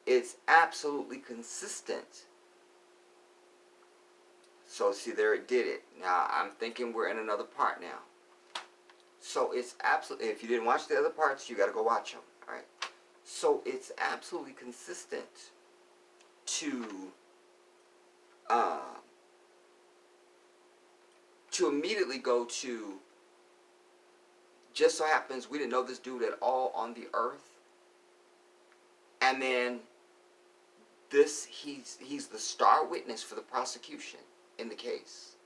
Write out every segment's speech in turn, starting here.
It's absolutely consistent. So see, there it did it. Now I'm thinking we're in another part now. So it's absolutely, if you didn't watch the other parts, you got to go watch them. All right. So it's absolutely consistent to uh, immediately go to, just so happens we didn't know this dude at all on the earth, and then he's the star witness for the prosecution in the case,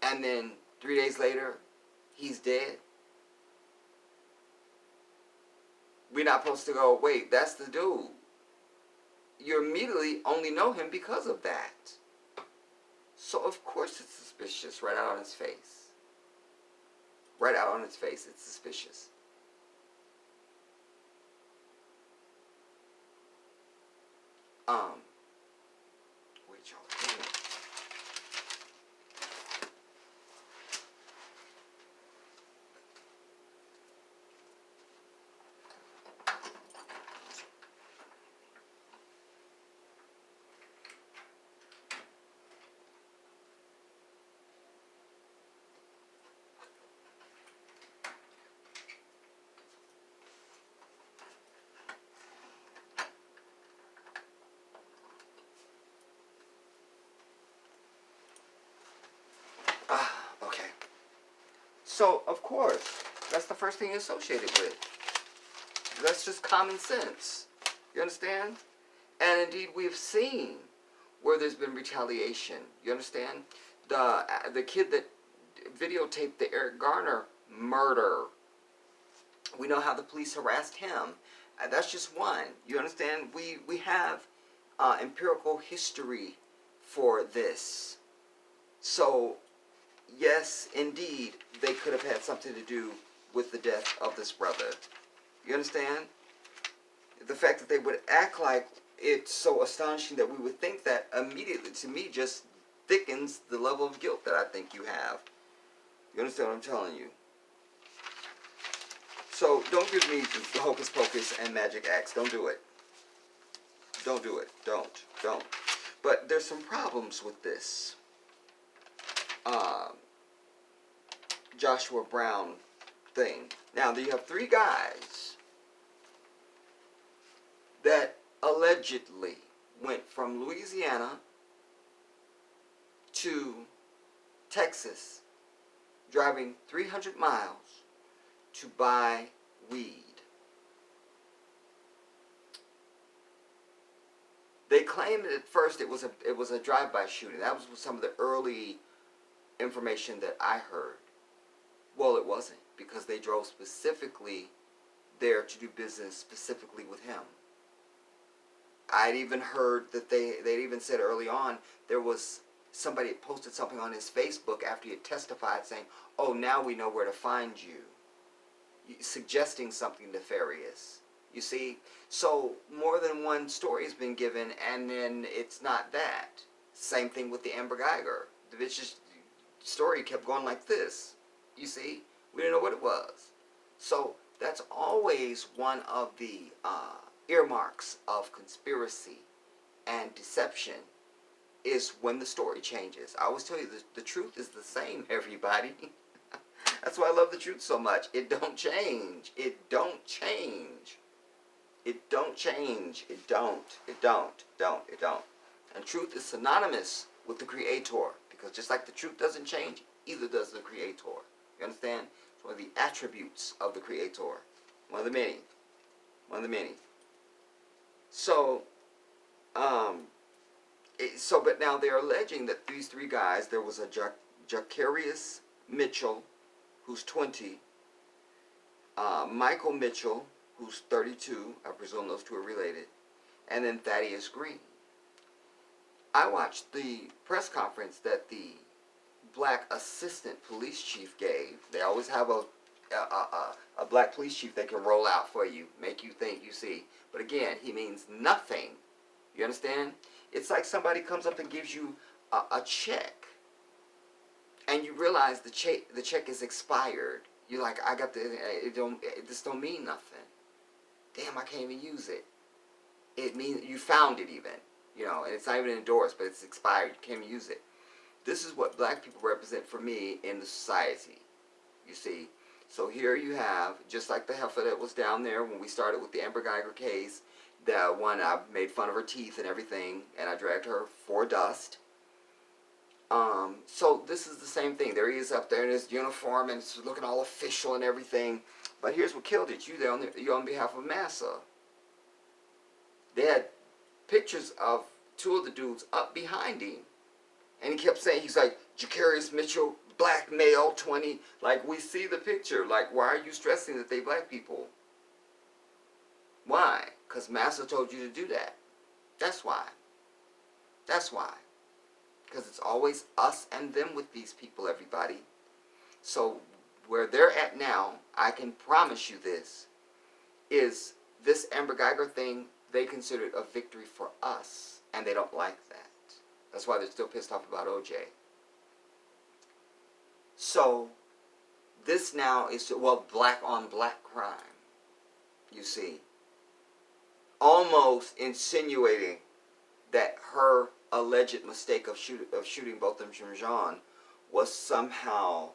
and then 3 days later he's dead. We're not supposed to go, wait, that's the dude. You immediately only know him because of that. So of course it's suspicious right out on his face. Right out on its face, it's suspicious. Wait, y'all. Okay. So, of course, that's the first thing associated with. That's just common sense. You understand? And indeed, we've seen where there's been retaliation. You understand? The kid that videotaped the Eric Garner murder, we know how the police harassed him. That's just one. You understand? We have empirical history for this. So, yes, indeed, they could have had something to do with the death of this brother. You understand? The fact that they would act like it's so astonishing that we would think that immediately, to me, just thickens the level of guilt that I think you have. You understand what I'm telling you? So don't give me the hocus pocus and magic acts. Don't do it. Don't do it. Don't. But there's some problems with this Joshua Brown thing. Now, you have 3 guys that allegedly went from Louisiana to Texas, driving 300 miles to buy weed. They claimed at first it was a drive-by shooting. That was some of the early information that I heard. Well, it wasn't, because they drove specifically there to do business specifically with him. I'd even heard that they'd even said early on there was somebody had posted something on his Facebook after he had testified saying, oh, now we know where to find you, suggesting something nefarious. You see? So more than one story has been given, and then it's not that. Same thing with the Amber Geiger. The vicious story kept going like this. You see? We didn't know what it was. So that's always one of the earmarks of conspiracy and deception, is when the story changes. I always tell you, the truth is the same, everybody. That's why I love the truth so much. It don't change. It don't change. It don't change. It don't. It don't. It don't. And truth is synonymous with the Creator, because just like the truth doesn't change, either does the Creator. You understand? It's one of the attributes of the Creator. One of the many. One of the many. So, but now they're alleging that these 3 guys, there was a Jacarius Mitchell, who's 20, Michael Mitchell, who's 32, I presume those 2 are related, and then Thaddeus Green. I watched the press conference that the black assistant police chief gave. They always have a black police chief that can roll out for you, make you think, you see. But again, he means nothing. You understand? It's like somebody comes up and gives you a check, and you realize the check is expired. You're like, I got this don't mean nothing. Damn, I can't even use it. It means you found it even, and it's not even endorsed, but it's expired. You can't even use it. This is what black people represent for me in the society, you see. So here you have, just like the heifer that was down there when we started with the Amber Geiger case, the one I made fun of her teeth and everything, and I dragged her for dust. So this is the same thing. There he is up there in his uniform, and it's looking all official and everything. But here's what killed it. You on behalf of Massa. They had pictures of two of the dudes up behind him. And he kept saying, he's like, Jacarius Mitchell, black male, 20. Like, we see the picture. Like, why are you stressing that they black people? Why? Because Massa told you to do that. That's why. That's why. Because it's always us and them with these people, everybody. So, where they're at now, I can promise you this, is this Amber Geiger thing, they consider it a victory for us. And they don't like that. That's why they're still pissed off about OJ. So, this now is, black on black crime, you see. Almost insinuating that her alleged mistake of shooting both of them from Jean was somehow,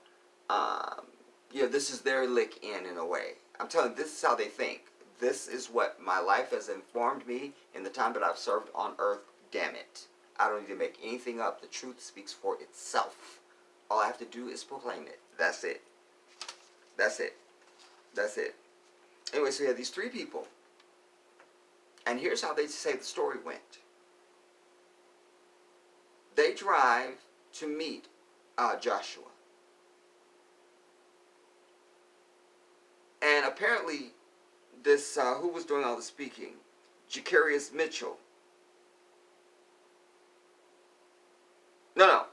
this is their lick in a way. I'm telling you, this is how they think. This is what my life has informed me in the time that I've served on earth, damn it. I don't need to make anything up. The truth speaks for itself. All I have to do is proclaim it. That's it. That's it. That's it. Anyway, so we had these three people. And here's how they say the story went. They drive to meet Joshua. And apparently, this, who was doing all the speaking? Jacarius Mitchell. No.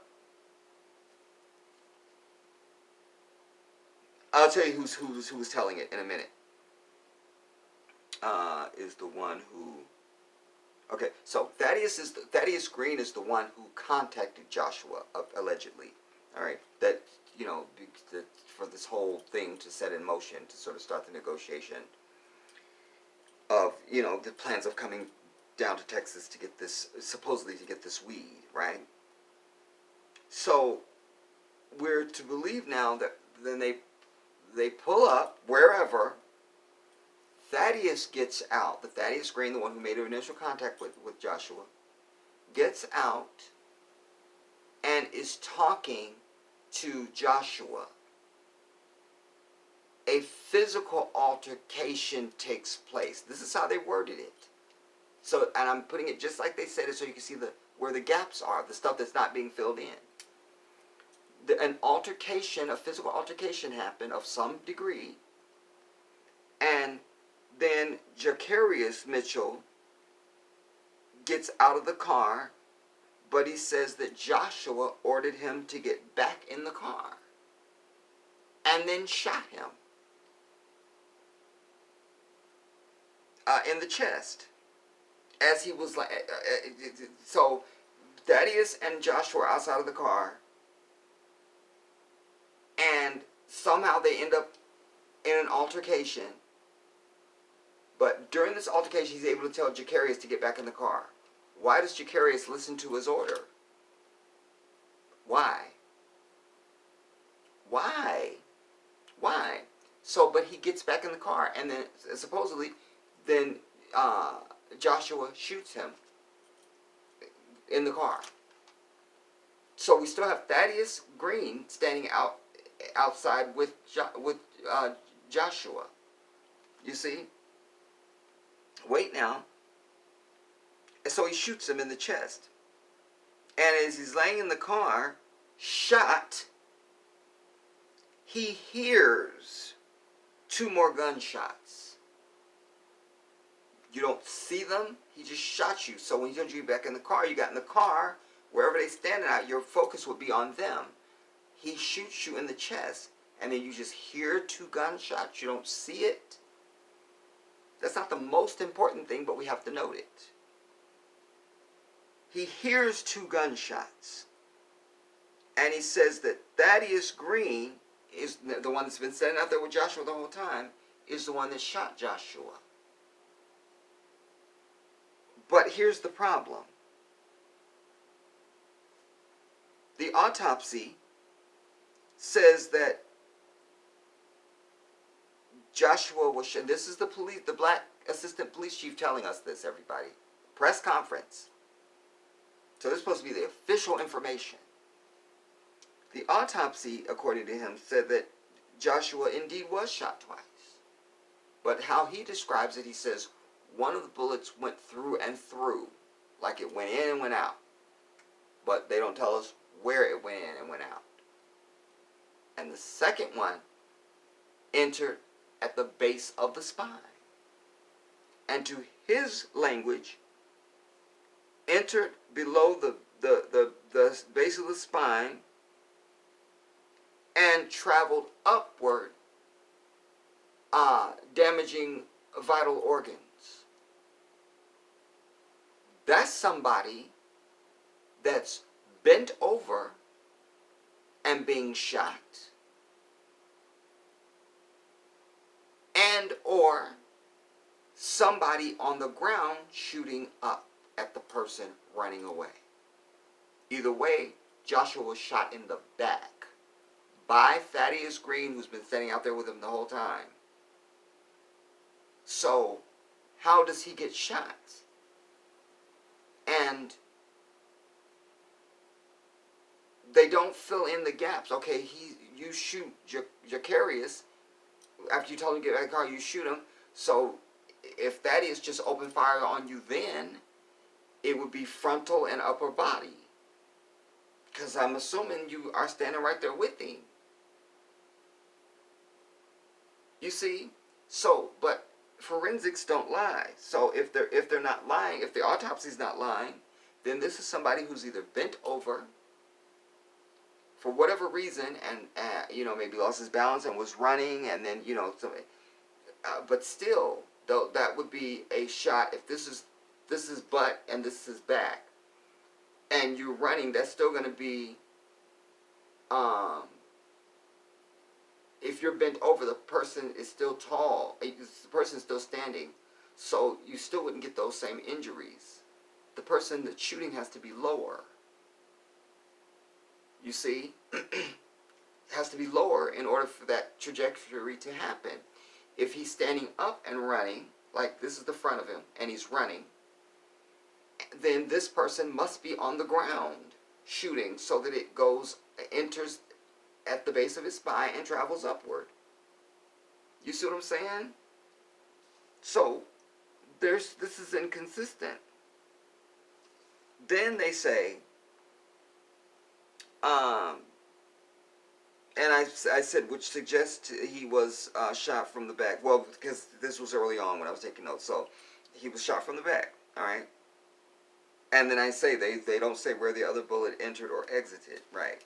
I'll tell you who was telling it in a minute. Is the one who... Okay, so Thaddeus Green is the one who contacted Joshua, allegedly. All right, that, for this whole thing to set in motion to sort of start the negotiation of, the plans of coming down to Texas to get this, supposedly to get this weed, right? So, we're to believe now that then they pull up wherever. Thaddeus gets out. The Thaddeus Green, the one who made initial contact with Joshua, gets out and is talking to Joshua. A physical altercation takes place. This is how they worded it. So, and I'm putting it just like they said it so you can see where the gaps are, the stuff that's not being filled in. A physical altercation happened of some degree, and then Jacarius Mitchell gets out of the car, but he says that Joshua ordered him to get back in the car and then shot him in the chest as he was like, so Thaddeus and Joshua are outside of the car, and somehow they end up in an altercation. But during this altercation, he's able to tell Jacarius to get back in the car. Why does Jacarius listen to his order? Why? So, but he gets back in the car, and then supposedly, then Joshua shoots him in the car. So we still have Thaddeus Green standing outside with Joshua. You see? Wait now. And so he shoots him in the chest. And as he's laying in the car, shot, he hears 2 more gunshots. You don't see them. He just shot you. So when he told you back in the car, you got in the car, wherever they standing out, your focus would be on them. He shoots you in the chest, and then you just hear 2 gunshots. You don't see it. That's not the most important thing, but we have to note it. He hears 2 gunshots. And he says that Thaddeus Green is the one that's been standing out there with Joshua the whole time, is the one that shot Joshua. But here's the problem. The autopsy says that Joshua was, and this is the black assistant police chief telling us this, everybody. Press conference. So this is supposed to be the official information. The autopsy, according to him, said that Joshua indeed was shot twice. But how he describes it, he says one of the bullets went through and through, like it went in and went out. But they don't tell us where it went in and went out. And the second one entered at the base of the spine. And to his language, entered below the base of the spine and traveled upward, damaging vital organs. That's somebody that's bent over and being shot, and or somebody on the ground shooting up at the person running away. Either way, Joshua was shot in the back by Thaddeus Green, who's been standing out there with him the whole time. So, how does he get shot? And they don't fill in the gaps. Okay, you shoot Jacarius. After you tell him to get back in the car, you shoot him. So, if Thaddeus just opened fire on you then, it would be frontal and upper body. Because I'm assuming you are standing right there with him. You see? So, but forensics don't lie. So if they're not lying, if the autopsy's not lying, then this is somebody who's either bent over for whatever reason and maybe lost his balance and was running, and then but still, though, that would be a shot. If this is butt and this is back, and you're running, that's still going to be, if you're bent over, the person is still tall, the person is still standing, so you still wouldn't get those same injuries. The person that's shooting has to be lower. You see? It has to be lower in order for that trajectory to happen. If he's standing up and running, like this is the front of him, and he's running, then this person must be on the ground shooting so that it enters at the base of his spine and travels upward. You see what I'm saying? So, this is inconsistent. Then they say, and I said, which suggests he was shot from the back. Well, because this was early on when I was taking notes. So, he was shot from the back, all right? And then I say, they don't say where the other bullet entered or exited, right?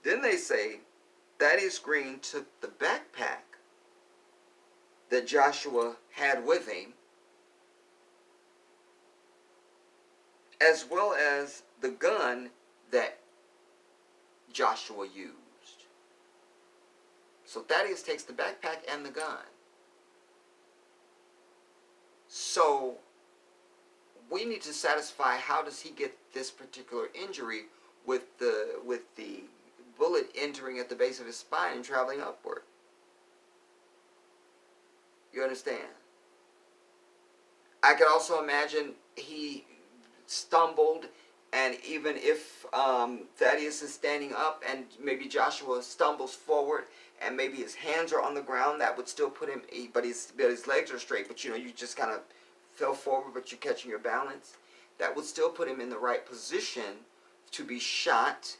Then they say, Thaddeus Green took the backpack that Joshua had with him, as well as the gun that Joshua used. So Thaddeus takes the backpack and the gun. So we need to satisfy how does he get this particular injury with the bullet entering at the base of his spine and traveling upward. You understand? I could also imagine he stumbled, and even if Thaddeus is standing up and maybe Joshua stumbles forward and maybe his hands are on the ground, that would still put him, but his legs are straight, but you just kind of fell forward, but you're catching your balance. That would still put him in the right position to be shot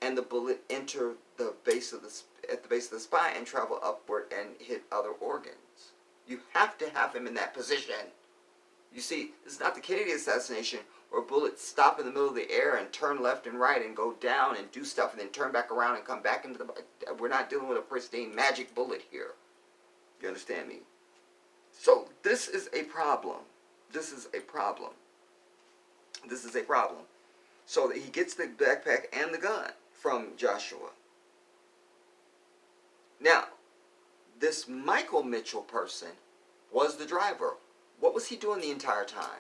and the bullet enter at the base of the spine and travel upward and hit other organs. You have to have him in that position. You see, this is not the Kennedy assassination where bullets stop in the middle of the air and turn left and right and go down and do stuff and then turn back around and come back into the... We're not dealing with a pristine magic bullet here. You understand me? So this is a problem. This is a problem. This is a problem. So that he gets the backpack and the gun from Joshua. Now, this Michael Mitchell person was the driver. What was he doing the entire time?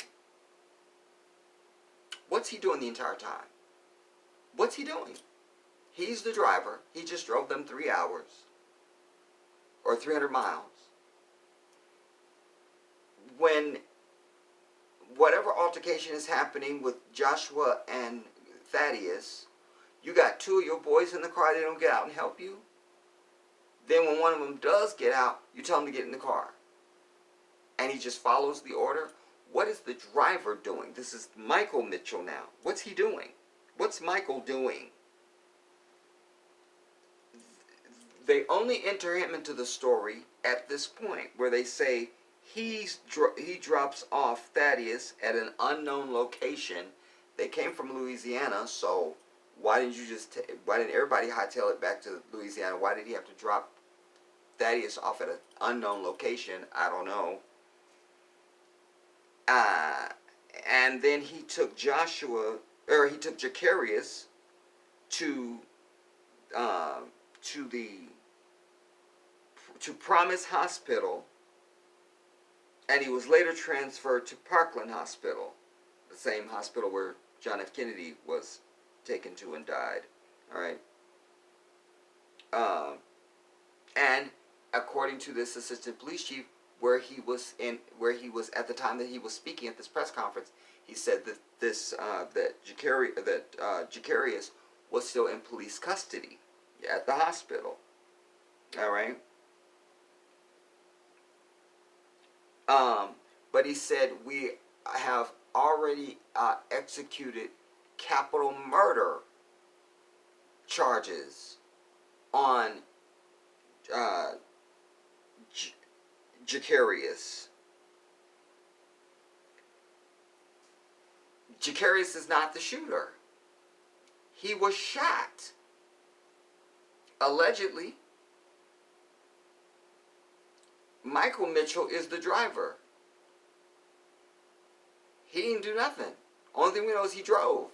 What's he doing the entire time? What's he doing? He's the driver. He just drove them 3 hours or 300 miles. When whatever altercation is happening with Joshua and Thaddeus, you got 2 of your boys in the car, they don't get out and help you. Then when one of them does get out, you tell him to get in the car. And he just follows the order. What is the driver doing? This is Michael Mitchell now. What's he doing? What's Michael doing? They only enter him into the story at this point where they say he drops off Thaddeus at an unknown location. They came from Louisiana, so why didn't everybody hightail it back to Louisiana? Why did he have to drop Thaddeus off at an unknown location? I don't know. And then he took Jacarius to Promise Hospital, and he was later transferred to Parkland Hospital, the same hospital where John F. Kennedy was taken to and died. All right. And according to this assistant police chief, where he was at the time that he was speaking at this press conference, he said that Jacarius was still in police custody at the hospital. All right. But he said, we have already executed capital murder charges on Jacarius. Jacarius is not the shooter. He was shot. Allegedly. Michael Mitchell is the driver. He didn't do nothing. Only thing we know is he drove.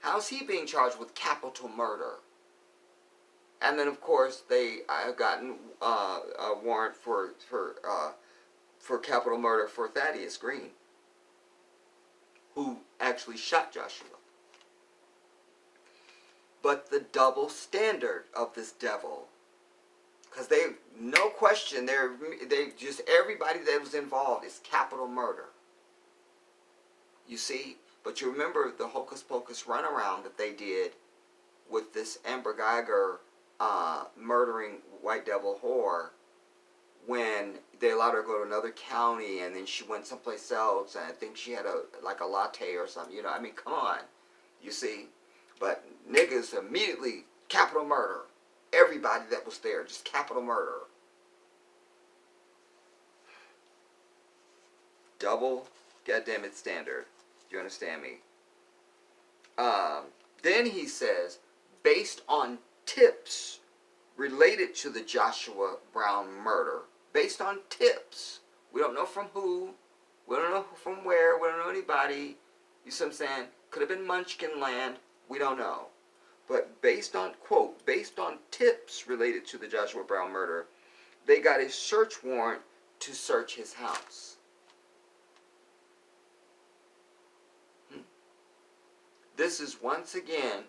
How's he being charged with capital murder? And then, of course, they have gotten a warrant for capital murder for Thaddeus Green, who actually shot Joshua. But the double standard of this devil, because no question, they just everybody that was involved is capital murder. You see, but you remember the hocus pocus runaround that they did with this Amber Geiger murdering White Devil whore, when they allowed her to go to another county, and then she went someplace else, and I think she had a latte or something. You know, I mean, come on, you see. But niggas immediately capital murder. Everybody that was there, just capital murder. Double goddamn it standard. Do you understand me? Then he says, based on tips related to the Joshua Brown murder, based on tips, we don't know from who, we don't know from where, we don't know anybody, you see what I'm saying? Could have been Munchkin Land, we don't know. But based on, quote, based on tips related to the Joshua Brown murder, they got a search warrant to search his house. This is once again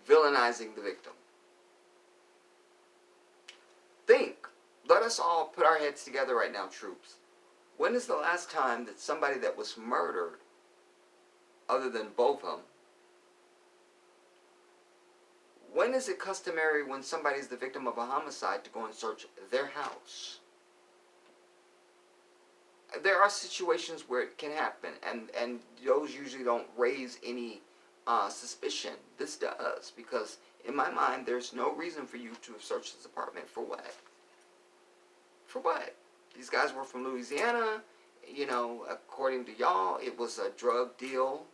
villainizing the victim. Think. Let us all put our heads together right now, troops. When is the last time that somebody that was murdered, other than Botham, when is it customary when somebody is the victim of a homicide to go and search their house? There are situations where it can happen, and those usually don't raise any suspicion. This does, because in my mind, there's no reason for you to have searched his apartment. For what? For what? These guys were from Louisiana. You know, according to y'all, it was a drug deal.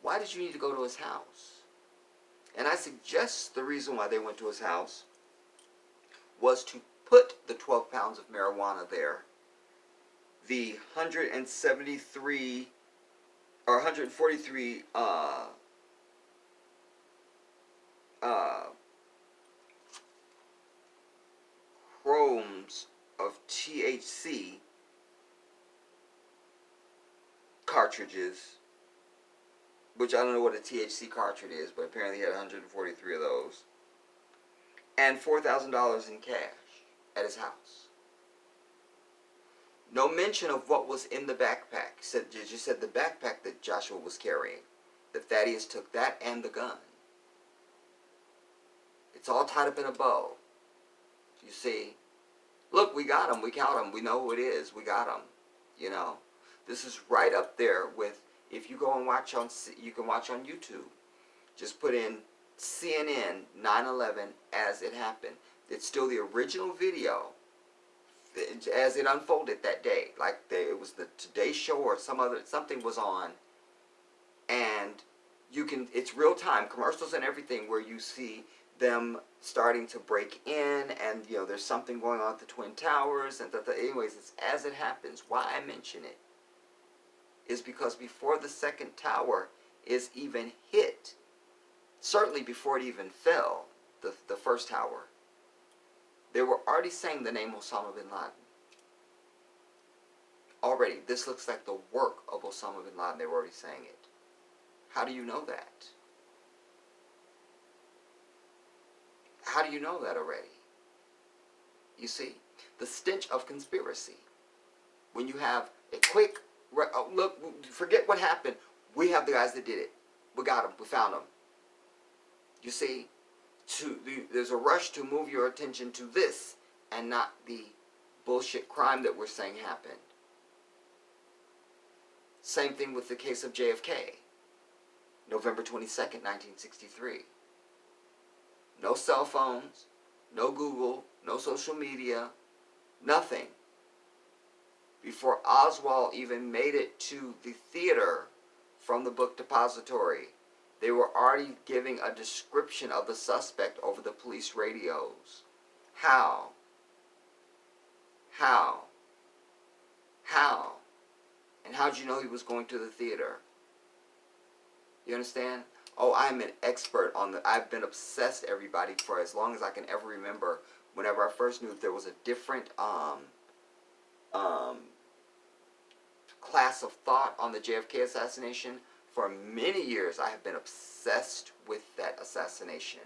Why did you need to go to his house? And I suggest the reason why they went to his house was to put the 12 pounds of marijuana there, the 173 or 143 chromes of THC cartridges, which I don't know what a THC cartridge is, but apparently he had 143 of those, and $4,000 in cash at his house. No mention of what was in the backpack. Just said the backpack that Joshua was carrying. That Thaddeus took that and the gun. It's all tied up in a bow. You see? Look, we got him. We caught him. We know who it is. We got him. You know? This is right up there with, if you go and watch on, you can watch on YouTube. Just put in CNN 9/11 as it happened. It's still the original video as it unfolded that day. Like it was the Today Show or something was on, and you can, it's real time commercials and everything where you see them starting to break in, and you know there's something going on at the Twin Towers, and anyways, it's as it happens. Why I mention it is because before the second tower is even hit, certainly before it even fell, the first tower, they were already saying the name Osama bin Laden. Already, this looks like the work of Osama bin Laden. They were already saying it. How do you know that? How do you know that already? You see, the stench of conspiracy. When you have a quick, look, forget what happened. We have the guys that did it. We got them. We found them. You see, there's a rush to move your attention to this and not the bullshit crime that we're saying happened. Same thing with the case of JFK. November 22nd, 1963. No cell phones, no Google, no social media, nothing. Before Oswald even made it to the theater from the book depository, they were already giving a description of the suspect over the police radios. How? How? How? And how'd you know he was going to the theater? You understand? Oh, I'm an expert on I've been obsessed, everybody, for as long as I can ever remember. Whenever I first knew there was a different class of thought on the JFK assassination, for many years I have been obsessed with that assassination.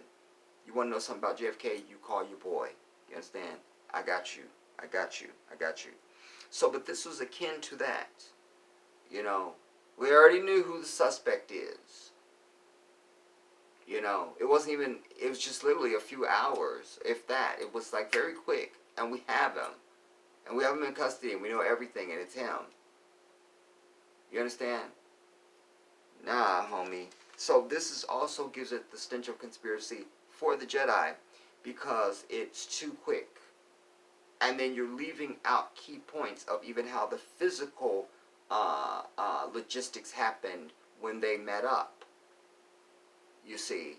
You want to know something about JFK? You call your boy. You understand? I got you. I got you. I got you. So, but this was akin to that. You know, we already knew who the suspect is. You know, it wasn't even, it was just literally a few hours, if that. It was like very quick, and we have him. And we have him in custody, and we know everything, and it's him. You understand? Nah, homie. So this is also gives it the stench of conspiracy for the Jedi, because it's too quick. And then you're leaving out key points of even how the physical logistics happened when they met up. You see,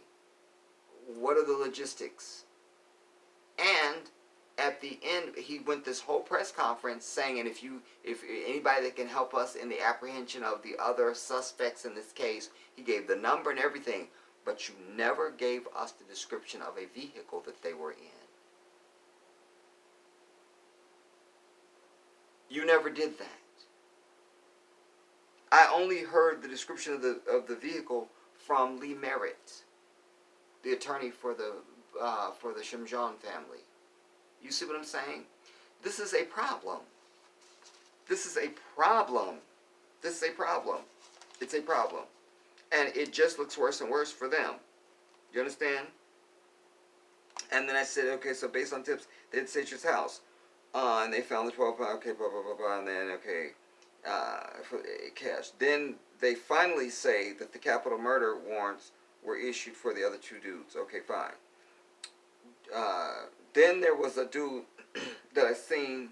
what are the logistics? And at the end, he went this whole press conference saying, and if anybody that can help us in the apprehension of the other suspects in this case, he gave the number and everything, but you never gave us the description of a vehicle that they were in. You never did that. I only heard the description of the vehicle from Lee Merritt, the attorney for the Shimjon family. You see what I'm saying? This is a problem. This is a problem. This is a problem. It's a problem. And it just looks worse and worse for them. You understand? And then I said, okay, so based on tips, they had Satcher's house. And they found the 12 pound, okay, blah, blah, blah, blah, and then, okay, for cash. Then they finally say that the capital murder warrants were issued for the other two dudes. Okay, fine. Then there was a dude that I seen.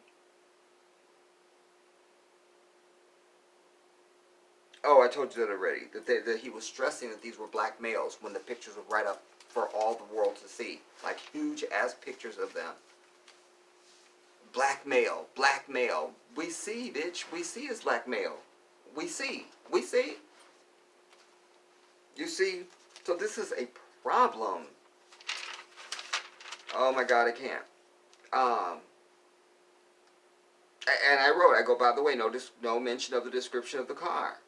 Oh, I told you that already. That he was stressing that these were black males when the pictures were right up for all the world to see. Like huge ass pictures of them. Black male, black male. We see, bitch. We see it's black male. We see. We see. You see? So this is a problem. Oh my God, I can't. And I wrote, I go, by the way, no mention of the description of the car.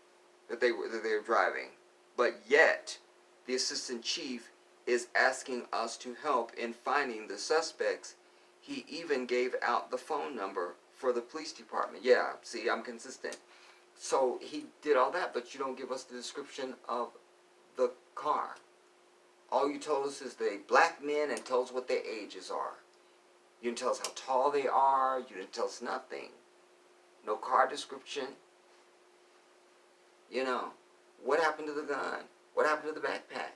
that they were driving. But yet, the assistant chief is asking us to help in finding the suspects. He even gave out the phone number for the police department. Yeah, see, I'm consistent. So he did all that, but you don't give us the description of the car. All you told us is they black men and told us what their ages are. You didn't tell us how tall they are. You didn't tell us nothing. No car description. You know, what happened to the gun? What happened to the backpack?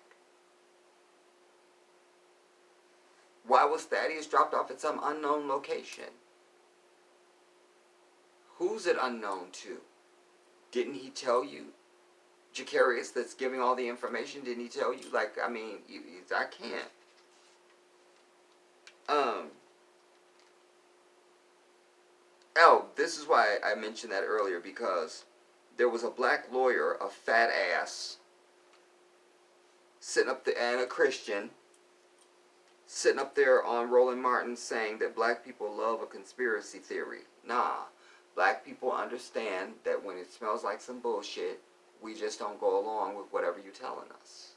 Why was Thaddeus dropped off at some unknown location? Who's it unknown to? Didn't he tell you? Jacarius that's giving all the information, didn't he tell you? Like, I mean, I can't. Oh, this is why I mentioned that earlier, because there was a black lawyer, a fat ass, sitting up there, and a Christian, sitting up there on Roland Martin saying that black people love a conspiracy theory. Nah, black people understand that when it smells like some bullshit, we just don't go along with whatever you're telling us.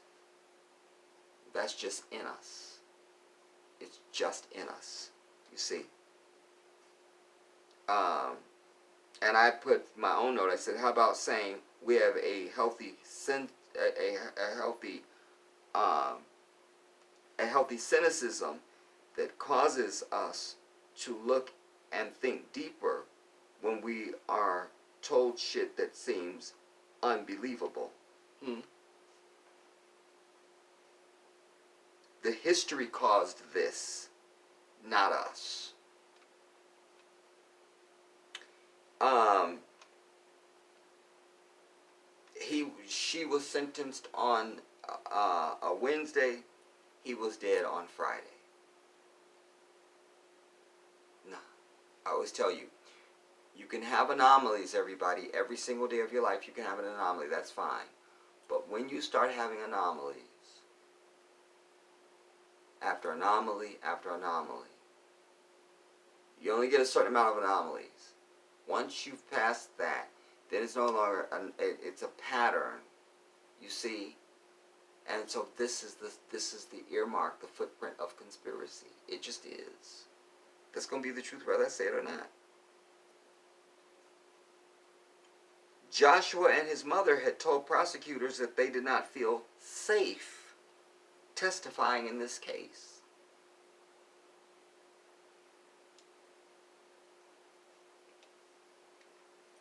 That's just in us. It's just in us, you see. And I put my own note. I said, how about saying we have a healthy cynicism that causes us to look and think deeper when we are told shit that seems unbelievable. The history caused this, not us. She was sentenced on a Wednesday. He was dead on Friday. Nah, I always tell you, you can have anomalies, everybody. Every single day of your life, you can have an anomaly. That's fine. But when you start having anomalies, after anomaly after anomaly, you only get a certain amount of anomalies. Once you've passed that, then it's no longer it's a pattern. You see, and so this is the earmark, the footprint of conspiracy. It just is. That's going to be the truth, whether I say it or not. Joshua and his mother had told prosecutors that they did not feel safe testifying in this case.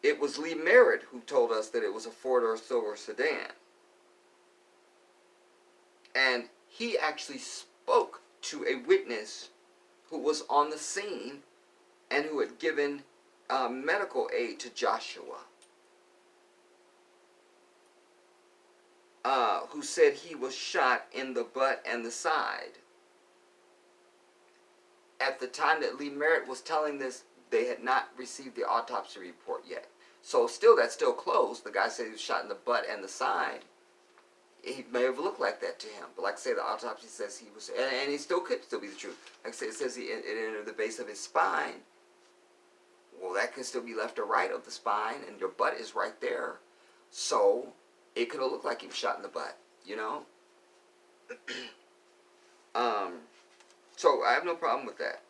It was Lee Merritt who told us that it was a four-door silver sedan. And he actually spoke to a witness who was on the scene and who had given medical aid to Joshua. Who said he was shot in the butt and the side. At the time that Lee Merritt was telling this, they had not received the autopsy report yet. So that's still closed. The guy said he was shot in the butt and the side. He may have looked like that to him. But like I say, the autopsy says he was, and it could still be the truth. Like I say, it says it entered the base of his spine. Well, that could still be left or right of the spine, and your butt is right there. So it could have looked like he was shot in the butt, you know? So I have no problem with that.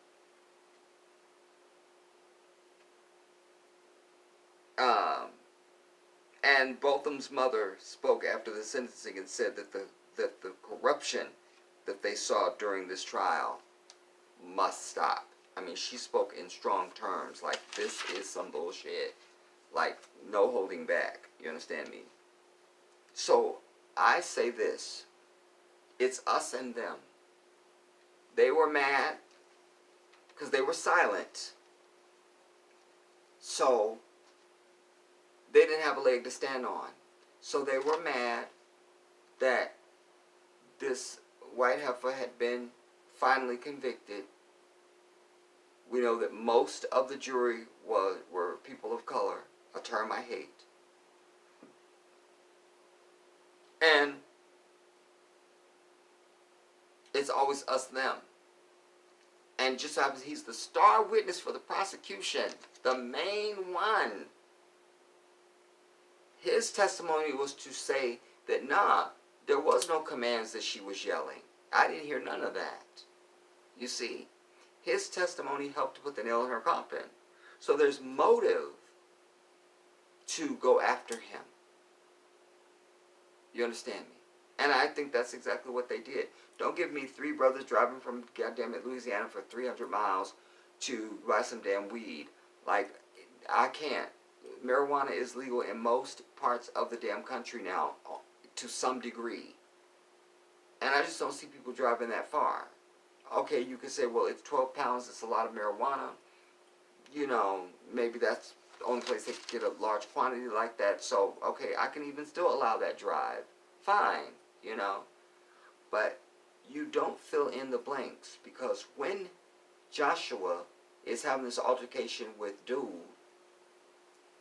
And Botham's mother spoke after the sentencing and said that the corruption that they saw during this trial must stop. I mean, she spoke in strong terms, like this is some bullshit, like no holding back. You understand me? So I say this: it's us and them. They were mad because they were silent. So they didn't have a leg to stand on. So they were mad that this white heifer had been finally convicted. We know that most of the jury were people of color, a term I hate. And it's always us, them. And just so happens he's the star witness for the prosecution, the main one. His testimony was to say that, nah, there was no commands that she was yelling. I didn't hear none of that. You see, his testimony helped to put the nail in her coffin. So there's motive to go after him. You understand me? And I think that's exactly what they did. Don't give me three brothers driving from goddamn it Louisiana for 300 miles to buy some damn weed. Like, I can't. Marijuana is legal in most parts of the damn country now, to some degree. And I just don't see people driving that far. Okay, you can say, well, it's 12 pounds, it's a lot of marijuana. You know, maybe that's the only place they could get a large quantity like that. So, okay, I can even still allow that drive. Fine, you know. But you don't fill in the blanks, because when Joshua is having this altercation with Dude,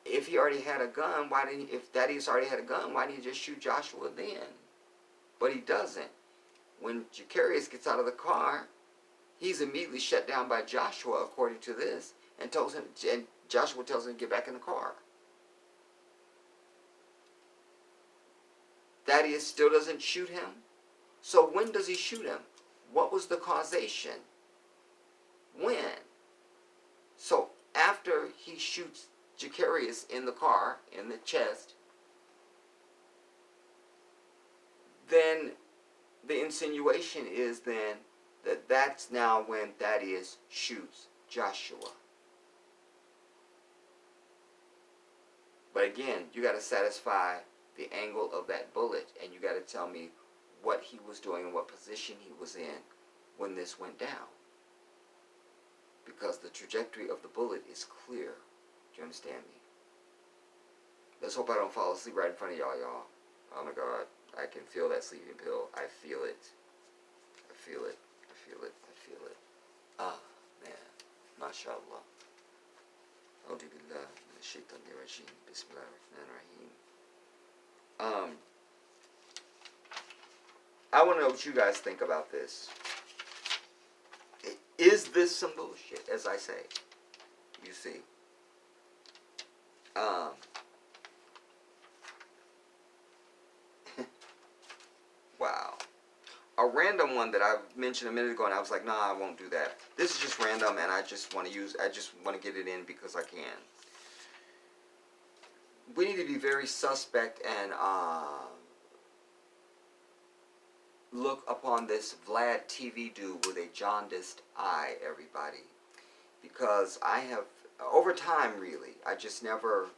if he already had a gun, why didn't he, if Thaddeus already had a gun, why didn't he just shoot Joshua then? But he doesn't. When Jacarius gets out of the car, he's immediately shut down by Joshua, according to this, and Joshua tells him to get back in the car. Thaddeus still doesn't shoot him. So when does he shoot him? What was the causation? When? So after he shoots Jacarius in the car, in the chest, then the insinuation is then that that's now when Thaddeus shoots Joshua. But again, you got to satisfy the angle of that bullet, and you got to tell me what he was doing and what position he was in when this went down. Because the trajectory of the bullet is clear. Do you understand me? Let's hope I don't fall asleep right in front of y'all. Oh my God. I can feel that sleeping pill. I feel it. I feel it. I feel it. I feel it. Ah, man. MashaAllah. A'udhu billah minash shaitanir rajim. Bismillahir rahmanir rahim. I want to know what you guys think about this. Is this some bullshit, as I say? You see. Wow. A random one that I mentioned a minute ago, and I was like, nah, I won't do that. This is just random, and I just want to get it in because I can. We need to be very suspect and look upon this Vlad TV dude with a jaundiced eye, everybody. Because I have, over time really, I just never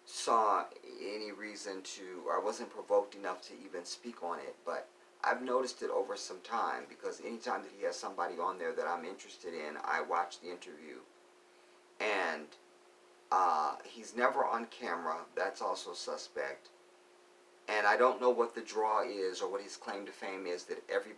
saw any reason to, or I wasn't provoked enough to even speak on it, but I've noticed it over some time, because anytime that he has somebody on there that I'm interested in, I watch the interview. And he's never on camera. That's also suspect. And I don't know what the draw is or what his claim to fame is that everybody